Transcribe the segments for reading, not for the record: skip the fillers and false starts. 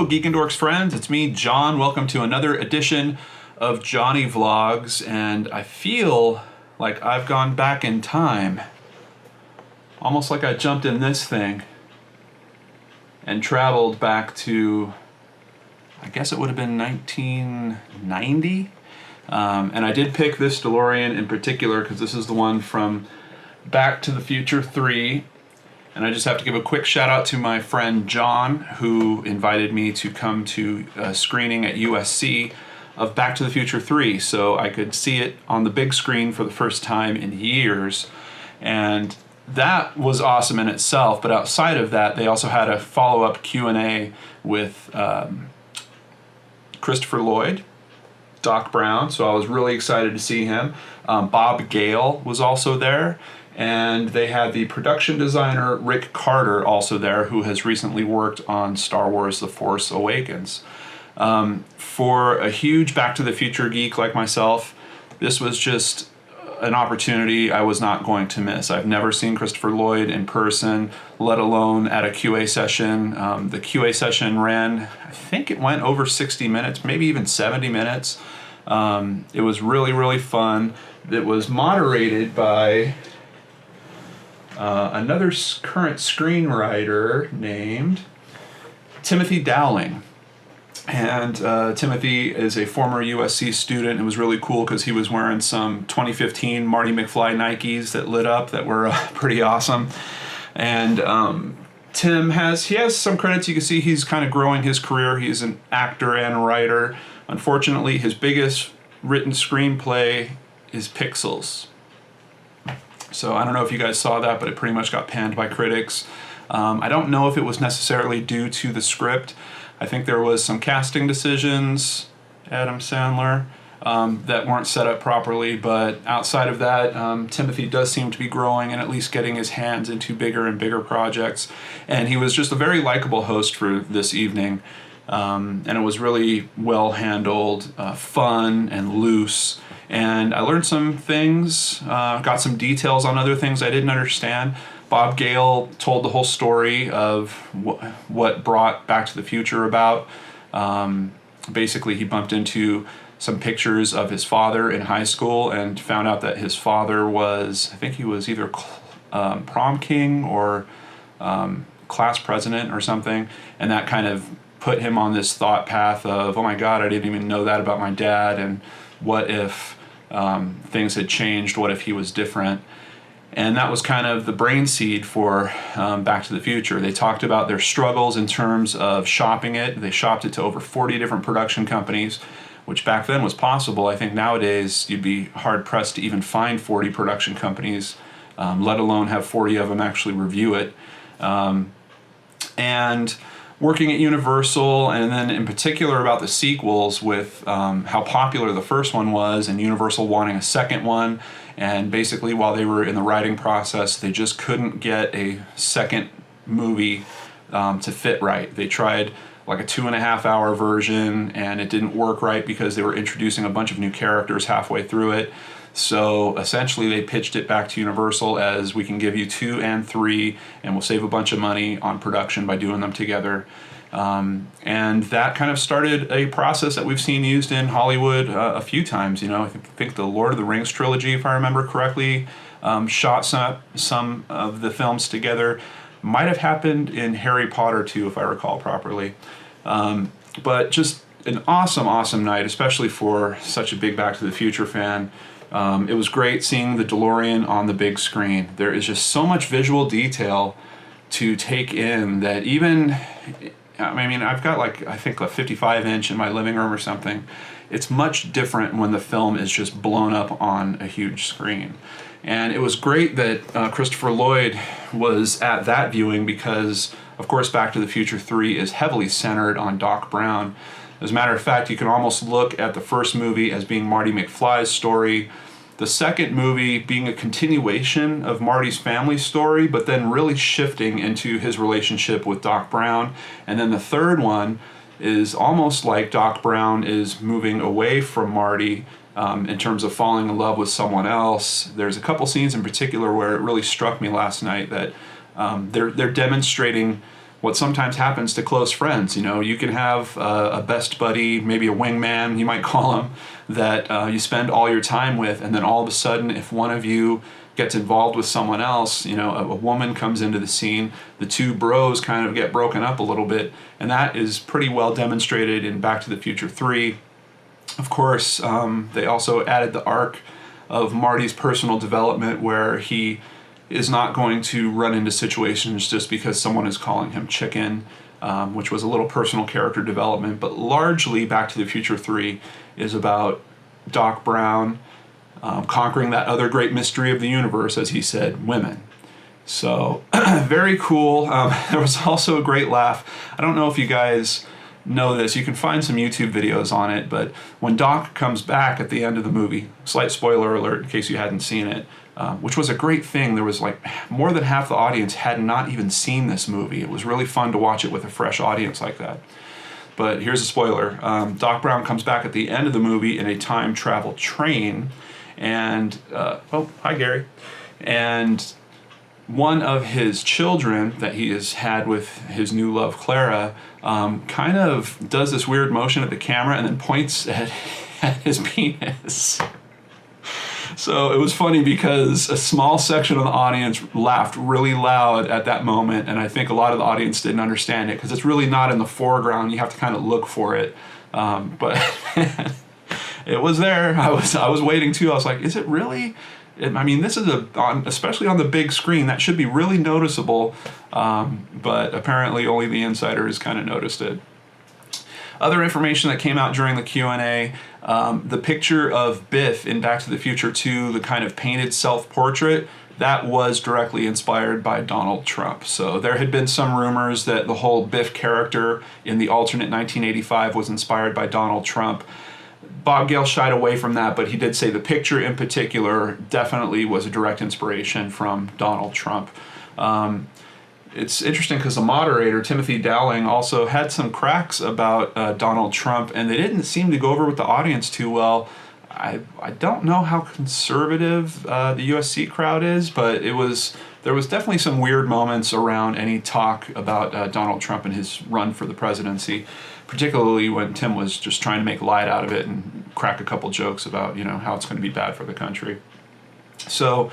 Hello, Geek and Dorks friends. It's me, John. Welcome to another edition of Johnny Vlogs, and I feel like I've gone back in time. Almost like I jumped in this thing and traveled back to, I guess it would have been 1990. And I did pick this DeLorean in particular because this is the one from Back to the Future 3. And I just have to give a quick shout out to my friend John, who invited me to come to a screening at USC of Back to the Future 3, so I could see it on the big screen for the first time in years. And that was awesome in itself, but outside of that, they also had a follow-up Q&A with Christopher Lloyd, Doc Brown, so I was really excited to see him. Bob Gale was also there. And they had the production designer Rick Carter also there, who has recently worked on Star Wars The Force Awakens. For a huge Back to the Future geek like myself, this was just an opportunity I was not going to miss. I've never seen Christopher Lloyd in person, let alone at a QA session. The QA session ran, I think it went over 60 minutes, maybe even 70 minutes. It was really, really fun. It was moderated by another current screenwriter named Timothy Dowling. And Timothy is a former USC student. It was really cool because he was wearing some 2015 Marty McFly Nikes that lit up that were pretty awesome. And Tim has some credits. You can see he's kind of growing his career. He's an actor and a writer. Unfortunately, his biggest written screenplay is Pixels. So I don't know if you guys saw that, but it pretty much got panned by critics. I don't know if it was necessarily due to the script. I think there was some casting decisions, Adam Sandler, that weren't set up properly, but outside of that, Timothy does seem to be growing and at least getting his hands into bigger and bigger projects. And he was just a very likable host for this evening. And it was really well handled, fun and loose. And I learned some things, got some details on other things I didn't understand. Bob Gale told the whole story of what brought Back to the Future about. Basically, he bumped into some pictures of his father in high school and found out that his father was, I think he was either prom king or class president or something. And that kind of put him on this thought path of, oh my God, I didn't even know that about my dad, and what if things had changed, what if he was different? And that was kind of the brain seed for Back to the Future. They talked about their struggles in terms of shopping it. They shopped it to over 40 different production companies, which back then was possible. I think nowadays you'd be hard-pressed to even find 40 production companies, let alone have 40 of them actually review it. And working at Universal, and then in particular about the sequels with how popular the first one was, and Universal wanting a second one. And basically while they were in the writing process, they just couldn't get a second movie to fit right. They tried like a 2.5-hour version, and it didn't work right because they were introducing a bunch of new characters halfway through it. So essentially they pitched it back to Universal as, we can give you 2 and 3 and we'll save a bunch of money on production by doing them together. And that kind of started a process that we've seen used in Hollywood a few times. You know, I think the Lord of the Rings trilogy, if I remember correctly, shot some of the films together. Might have happened in Harry Potter too, if I recall properly. But just an awesome, awesome night, especially for such a big Back to the Future fan. It was great seeing the DeLorean on the big screen. There is just so much visual detail to take in that even, I mean, I've got like, I think a 55-inch in my living room or something. It's much different when the film is just blown up on a huge screen. And it was great that Christopher Lloyd was at that viewing because, of course, Back to the Future 3 is heavily centered on Doc Brown. As a matter of fact, you can almost look at the first movie as being Marty McFly's story, the second movie being a continuation of Marty's family story, but then really shifting into his relationship with Doc Brown. And then the third one is almost like Doc Brown is moving away from Marty in terms of falling in love with someone else. There's a couple scenes in particular where it really struck me last night that they're demonstrating what sometimes happens to close friends. You know, you can have a best buddy, maybe a wingman, you might call him, that you spend all your time with, and then all of a sudden, if one of you gets involved with someone else, you know, a woman comes into the scene, the two bros kind of get broken up a little bit, and that is pretty well demonstrated in Back to the Future 3. Of course, they also added the arc of Marty's personal development, where he is not going to run into situations just because someone is calling him chicken, which was a little personal character development. But largely, Back to the Future 3 is about Doc Brown conquering that other great mystery of the universe, as he said, women. So, very cool. There was also a great laugh. I don't know if you guys know this. You can find some YouTube videos on it, but when Doc comes back at the end of the movie, slight spoiler alert in case you hadn't seen it, which was a great thing. There was like more than half the audience had not even seen this movie. It was really fun to watch it with a fresh audience like that. But here's a spoiler. Doc Brown comes back at the end of the movie in a time travel train, and, oh, hi Gary. And one of his children that he has had with his new love, Clara, kind of does this weird motion at the camera and then points at his penis. So it was funny because a small section of the audience laughed really loud at that moment, and I think a lot of the audience didn't understand it because it's really not in the foreground. You have to kind of look for it. But it was there. I was waiting too. I was like, is it really? I mean, this is especially on the big screen, that should be really noticeable, but apparently only the insiders kind of noticed it. Other information that came out during the Q&A, the picture of Biff in Back to the Future 2, the kind of painted self-portrait, that was directly inspired by Donald Trump. So there had been some rumors that the whole Biff character in the alternate 1985 was inspired by Donald Trump. Bob Gale shied away from that, but he did say the picture in particular definitely was a direct inspiration from Donald Trump. It's interesting because the moderator, Timothy Dowling, also had some cracks about Donald Trump, and they didn't seem to go over with the audience too well. I don't know how conservative the USC crowd is, but there was definitely some weird moments around any talk about Donald Trump and his run for the presidency, particularly when Tim was just trying to make light out of it and crack a couple jokes about, you know, how it's going to be bad for the country. So,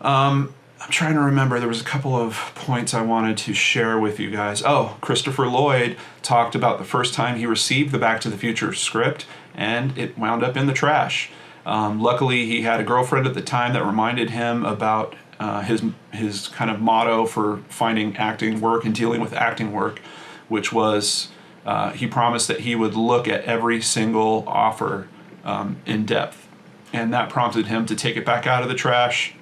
I'm trying to remember, there was a couple of points I wanted to share with you guys. Oh, Christopher Lloyd talked about the first time he received the Back to the Future script, and it wound up in the trash. Luckily, he had a girlfriend at the time that reminded him about his kind of motto for finding acting work and dealing with acting work, which was he promised that he would look at every single offer in depth. And that prompted him to take it back out of the trash,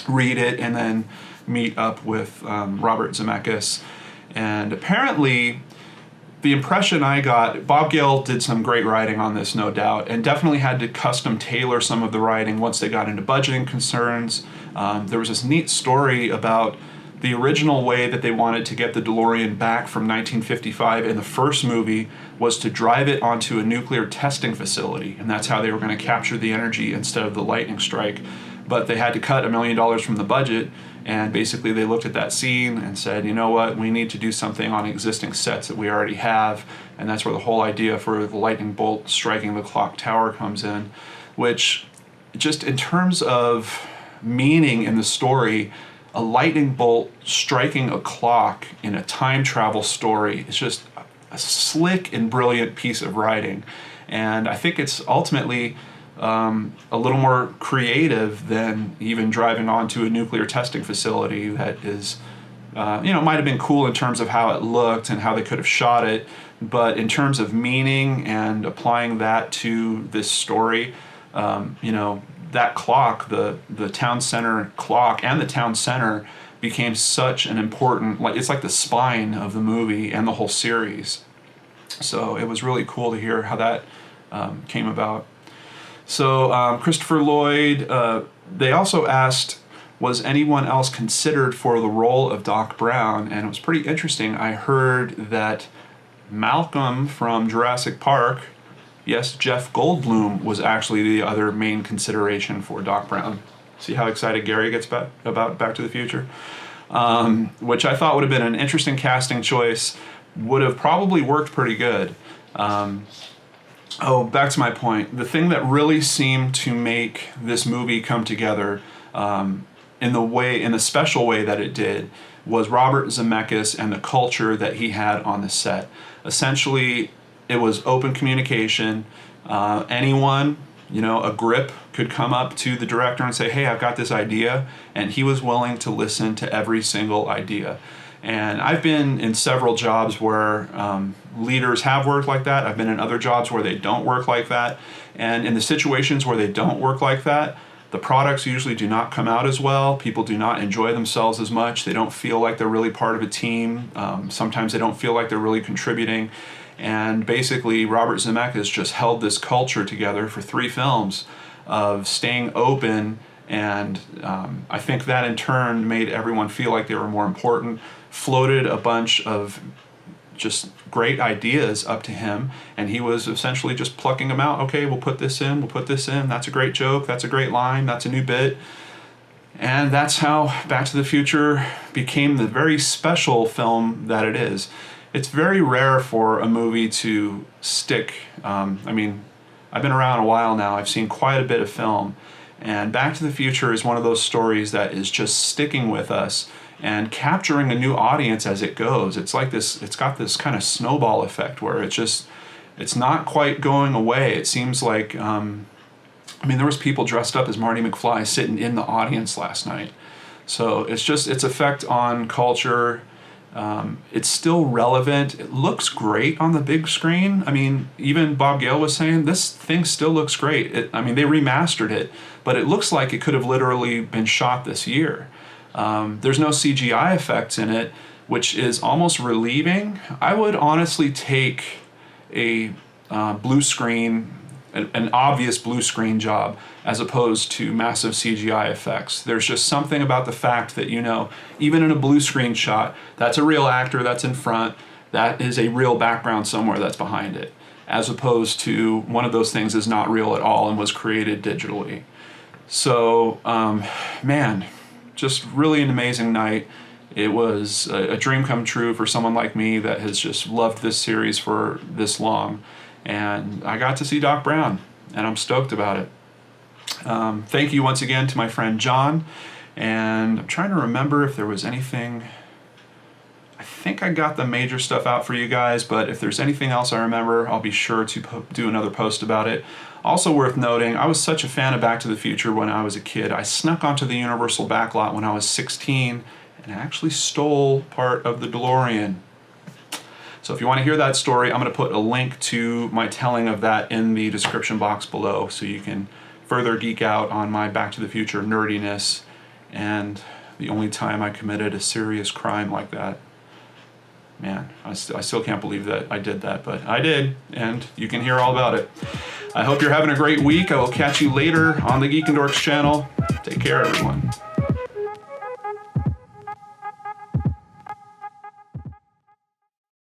read it, and then meet up with Robert Zemeckis. And apparently, the impression I got, Bob Gale did some great writing on this, no doubt, and definitely had to custom tailor some of the writing once they got into budgeting concerns. There was this neat story about the original way that they wanted to get the DeLorean back from 1955 in the first movie was to drive it onto a nuclear testing facility, and that's how they were going to capture the energy instead of the lightning strike. But they had to cut $1 million from the budget, and basically they looked at that scene and said, you know what, we need to do something on existing sets that we already have, and that's where the whole idea for the lightning bolt striking the clock tower comes in, which just in terms of meaning in the story, a lightning bolt striking a clock in a time travel story is just a slick and brilliant piece of writing. And I think it's ultimately a little more creative than even driving onto a nuclear testing facility that is, might have been cool in terms of how it looked and how they could have shot it, but in terms of meaning and applying that to this story, that clock, the town center clock and the town center became such an important, it's like the spine of the movie and the whole series. So it was really cool to hear how that came about. So Christopher Lloyd, they also asked, was anyone else considered for the role of Doc Brown? And it was pretty interesting. I heard that Malcolm from Jurassic Park, yes, Jeff Goldblum, was actually the other main consideration for Doc Brown. See how excited Gary gets about Back to the Future? which I thought would have been an interesting casting choice. Would have probably worked pretty good. Back to my point. The thing that really seemed to make this movie come together in the special way that it did was Robert Zemeckis and the culture that he had on the set. Essentially, it was open communication. Anyone, a grip could come up to the director and say, hey, I've got this idea, and he was willing to listen to every single idea. And I've been in several jobs where leaders have worked like that. I've been in other jobs where they don't work like that. And in the situations where they don't work like that, the products usually do not come out as well. People do not enjoy themselves as much. They don't feel like they're really part of a team. Sometimes they don't feel like they're really contributing. And basically, Robert Zemeckis just held this culture together for 3 films of staying open, and I think that in turn made everyone feel like they were more important, floated a bunch of just great ideas up to him, and he was essentially just plucking them out. Okay, we'll put this in, that's a great joke, that's a great line, that's a new bit. And that's how Back to the Future became the very special film that it is. It's very rare for a movie to stick. I've been around a while now. I've seen quite a bit of film. And Back to the Future is one of those stories that is just sticking with us and capturing a new audience as it goes. It's like this, it's got this kind of snowball effect where it's not quite going away. It seems like, there was people dressed up as Marty McFly sitting in the audience last night. So it's its effect on culture. It's still relevant. It looks great on the big screen. Even Bob Gale was saying this thing still looks great. They remastered it, but it looks like it could have literally been shot this year. There's no CGI effects in it, which is almost relieving. I would honestly take a blue screen, an obvious blue screen job, as opposed to massive CGI effects. There's just something about the fact that, even in a blue screen shot, that's a real actor that's in front, that is a real background somewhere that's behind it, as opposed to one of those things is not real at all and was created digitally. So, just really an amazing night. It was a dream come true for someone like me that has just loved this series for this long. And I got to see Doc Brown, and I'm stoked about it. Thank you once again to my friend John, and I'm trying to remember if there was anything. I think I got the major stuff out for you guys, but if there's anything else I remember, I'll be sure to do another post about it. Also worth noting, I was such a fan of Back to the Future when I was a kid. I snuck onto the Universal backlot when I was 16 and actually stole part of the Delorean. So if you want to hear that story, I'm going to put a link to my telling of that in the description box below, so you can further geek out on my Back to the Future nerdiness and the only time I committed a serious crime like that. Man, I still can't believe that I did that, but I did, and you can hear all about it. I hope you're having a great week. I will catch you later on the Geek and Dorks channel. Take care, everyone.